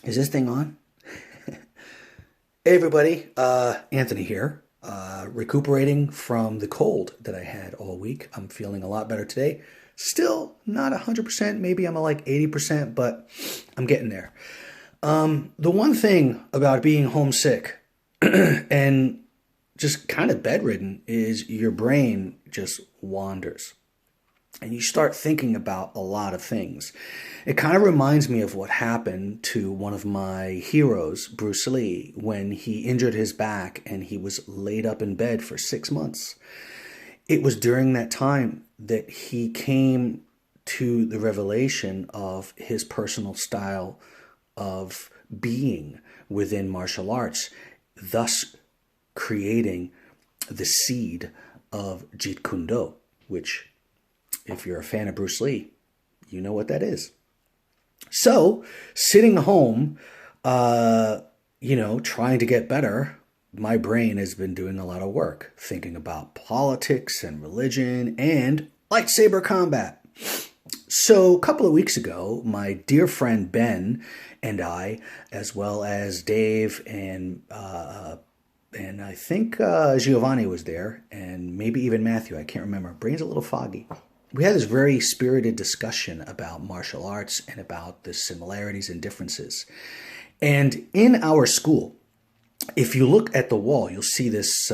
Is this thing on? Hey everybody, Anthony here. Recuperating from the cold that I had all week. I'm feeling a lot better today. Still not 100%, maybe I'm at like 80%, but I'm getting there. The one thing about being homesick and just kind of bedridden is your brain just wanders and you start thinking about a lot of things. It kind of reminds me of what happened to one of my heroes, Bruce Lee, when he injured his back and he was laid up in bed for 6 months. It was during that time that he came to the revelation of his personal style of being within martial arts, thus creating the seed of Jeet Kune Do, which, if you're a fan of Bruce Lee, you know what that is. So, sitting home, trying to get better, my brain has been doing a lot of work, thinking about politics and religion and lightsaber combat. So, a couple of weeks ago, my dear friend Ben and I, as well as Dave and I think Giovanni was there, and maybe even Matthew, I can't remember. Brain's a little foggy. We had this very spirited discussion about martial arts and about the similarities and differences. And in our school, if you look at the wall, you'll see these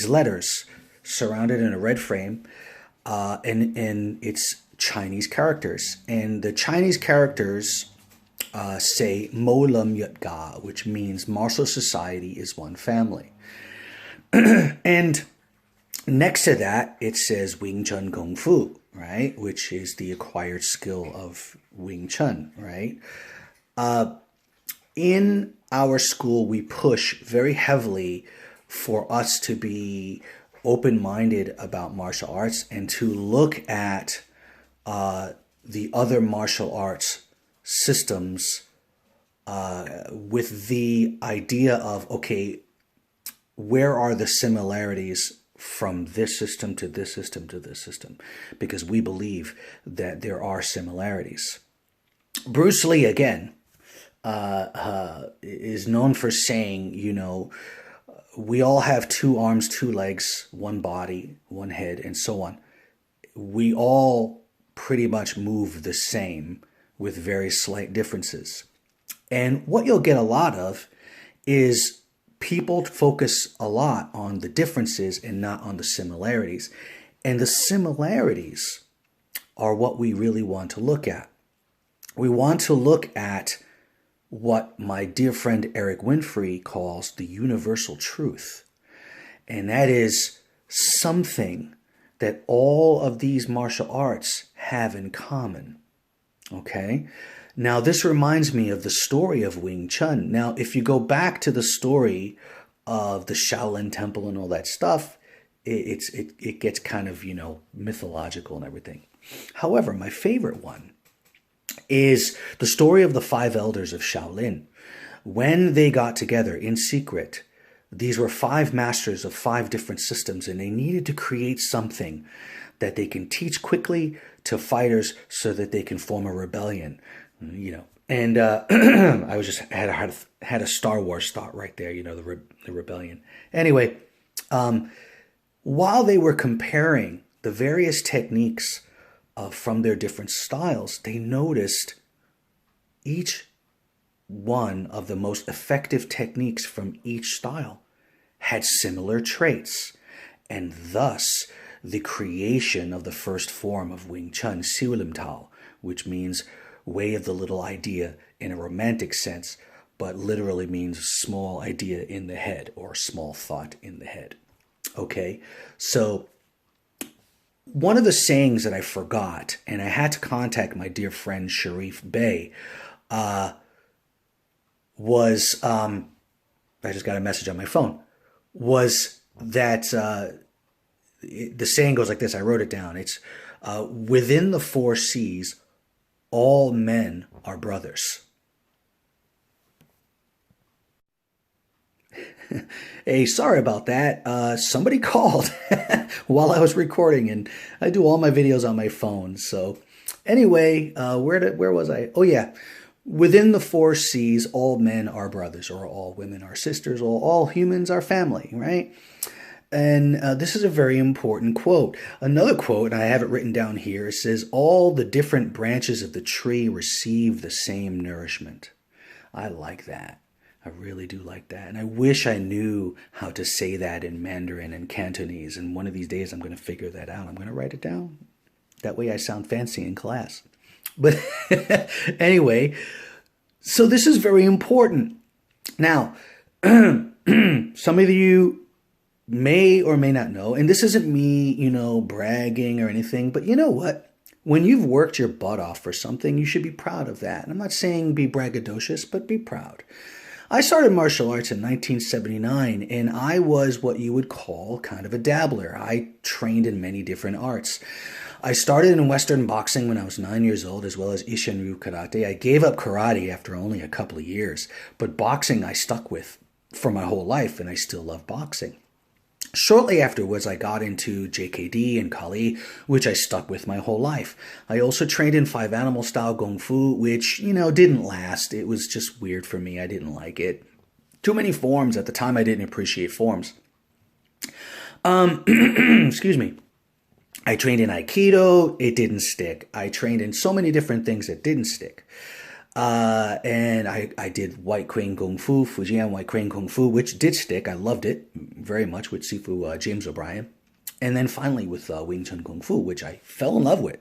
letters surrounded in a red frame, and it's Chinese characters. And the Chinese characters say Mo Lum Yut Ga, which means martial society is one family. And next to that, it says Wing Chun Kung Fu, right? Which is the acquired skill of Wing Chun, right? In our school, we push very heavily for us to be open-minded about martial arts and to look at the other martial arts systems with the idea of, okay, where are the similarities from this system to this system to this system? Because we believe that there are similarities. Bruce Lee, again, is known for saying, we all have two arms, two legs, one body, one head, and so on. We all pretty much move the same with very slight differences. And what you'll get a lot of is people focus a lot on the differences and not on the similarities. And the similarities are what we really want to look at. We want to look at what my dear friend Eric Winfrey calls the universal truth. And that is something that all of these martial arts have in common. Okay? Now, this reminds me of the story of Wing Chun. Now, if you go back to the story of the Shaolin Temple and all that stuff, it gets kind of, mythological and everything. However, my favorite one is the story of the five elders of Shaolin. When they got together in secret, these were five masters of five different systems, and they needed to create something that they can teach quickly to fighters so that they can form a rebellion, And I was just had a Star Wars thought right there, the rebellion. Anyway, while they were comparing the various techniques from their different styles, they noticed each one of the most effective techniques from each style had similar traits, and thus the creation of the first form of Wing Chun, Siu Lim Tao, which means way of the little idea in a romantic sense, but literally means small idea in the head or small thought in the head. Okay, so one of the sayings that I forgot, and I had to contact my dear friend Sharif Bey, was, I just got a message on my phone, was that the saying goes like this. I wrote it down. It's within the four C's, all men are brothers. Hey, sorry about that. Somebody called while I was recording, and I do all my videos on my phone. So Anyway, where was I? Oh yeah, within the four C's, all men are brothers, or all women are sisters, or all humans are family, right? And this is a very important quote. Another quote, and I have it written down here, says, "All the different branches of the tree receive the same nourishment." I like that. I really do like that. And I wish I knew how to say that in Mandarin and Cantonese. And one of these days I'm going to figure that out. I'm going to write it down. That way I sound fancy in class. But anyway, so this is very important. Now, some of you may or may not know, and this isn't me, bragging or anything, but you know what? When you've worked your butt off for something, you should be proud of that. And I'm not saying be braggadocious, but be proud. I started martial arts in 1979, and I was what you would call kind of a dabbler. I trained in many different arts. I started in Western boxing when I was 9 years old, as well as Isshin-ryu karate. I gave up karate after only a couple of years, but boxing I stuck with for my whole life, and I still love boxing. Shortly afterwards, I got into JKD and Kali, which I stuck with my whole life. I also trained in Five Animal style Kung Fu, which, didn't last. It was just weird for me. I didn't like it. Too many forms. At the time, I didn't appreciate forms. Excuse me. I trained in Aikido. It didn't stick. I trained in so many different things that didn't stick. And I did White Crane Kung Fu, Fujian White Crane Kung Fu, which did stick. I loved it very much with Sifu James O'Brien. And then finally with Wing Chun Kung Fu, which I fell in love with.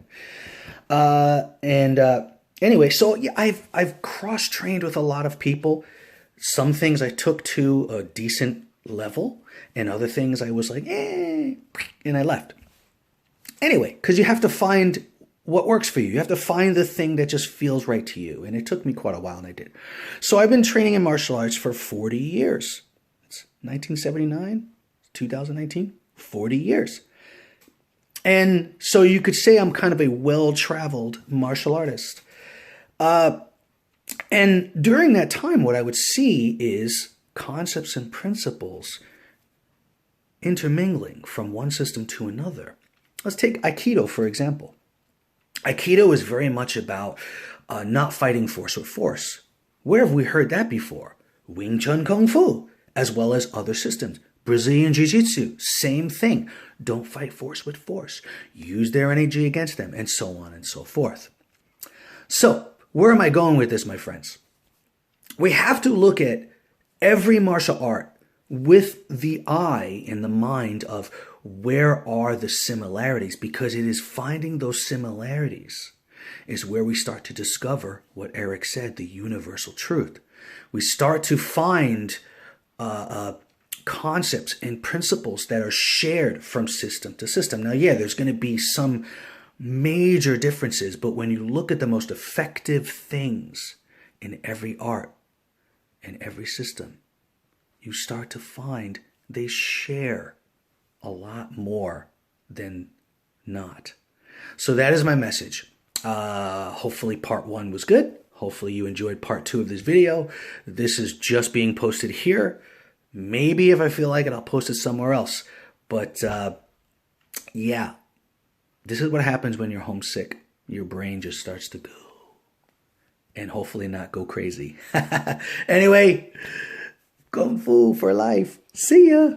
Anyway, so yeah, I've cross-trained with a lot of people. Some things I took to a decent level, and other things I was like, and I left. Anyway, because you have to find what works for you. You have to find the thing that just feels right to you. And it took me quite a while, and I did. So I've been training in martial arts for 40 years. It's 1979, 2019, 40 years. And so you could say I'm kind of a well-traveled martial artist. And during that time, what I would see is concepts and principles intermingling from one system to another. Let's take Aikido, for example. Aikido is very much about not fighting force with force. Where have we heard that before? Wing Chun Kung Fu, as well as other systems. Brazilian Jiu-Jitsu, same thing. Don't fight force with force. Use their energy against them, and so on and so forth. So, where am I going with this, my friends? We have to look at every martial art with the eye and the mind of where are the similarities, because it is finding those similarities is where we start to discover what Eric said, the universal truth. We start to find concepts and principles that are shared from system to system. Now, yeah, there's going to be some major differences, but when you look at the most effective things in every art and every system, you start to find they share a lot more than not. So that is my message. Hopefully part 1 was good. Hopefully you enjoyed part 2 of this video. This is just being posted here. Maybe if I feel like it, I'll post it somewhere else. But yeah, this is what happens when you're homesick. Your brain just starts to go. And hopefully not go crazy. Anyway, Kung Fu for life. See ya.